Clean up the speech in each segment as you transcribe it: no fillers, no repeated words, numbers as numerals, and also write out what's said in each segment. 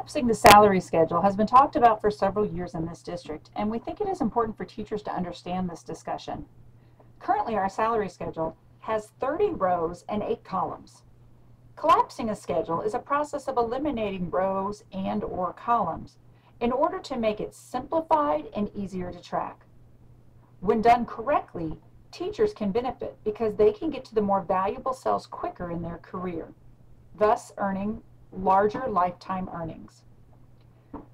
Collapsing the salary schedule has been talked about for several years in this district, and we think it is important for teachers to understand this discussion. Currently, our salary schedule has 30 rows and 8 columns. Collapsing a schedule is a process of eliminating rows and/or columns in order to make it simplified and easier to track. When done correctly, teachers can benefit because they can get to the more valuable cells quicker in their career, thus earning larger lifetime earnings.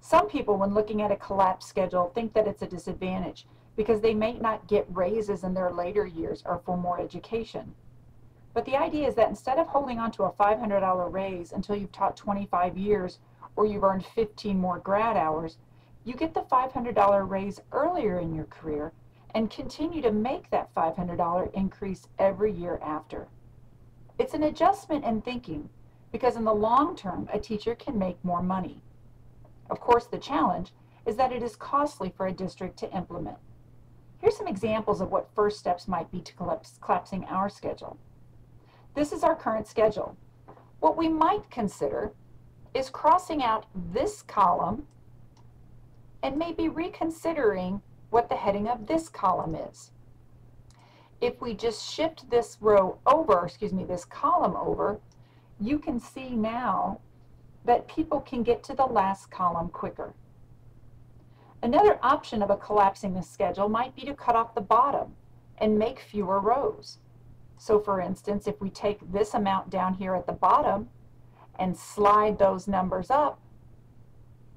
Some people, when looking at a collapsed schedule, think that it's a disadvantage because they may not get raises in their later years or for more education. But the idea is that instead of holding on to a $500 raise until you've taught 25 years or you've earned 15 more grad hours, you get the $500 raise earlier in your career and continue to make that $500 increase every year after. It's an adjustment in thinking because in the long term, a teacher can make more money. Of course, the challenge is that it is costly for a district to implement. Here's some examples of what first steps might be to collapsing our schedule. This is our current schedule. What we might consider is crossing out this column and maybe reconsidering what the heading of this column is. If we just shift this row over, this column over, you can see now that people can get to the last column quicker. Another option of a collapsing the schedule might be to cut off the bottom and make fewer rows. So for instance, if we take this amount down here at the bottom and slide those numbers up,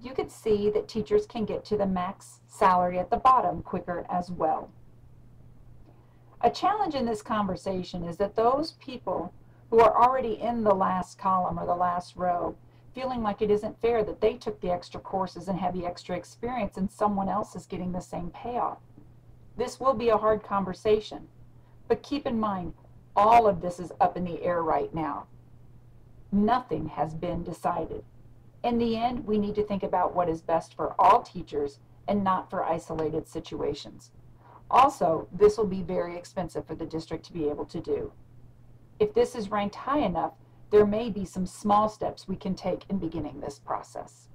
you can see that teachers can get to the max salary at the bottom quicker as well. A challenge in this conversation is that those people who are already in the last column or the last row, feeling like it isn't fair that they took the extra courses and have the extra experience and someone else is getting the same payoff. This will be a hard conversation, but keep in mind, all of this is up in the air right now. Nothing has been decided. In the end, we need to think about what is best for all teachers and not for isolated situations. Also, this will be very expensive for the district to be able to do. If this is ranked high enough, there may be some small steps we can take in beginning this process.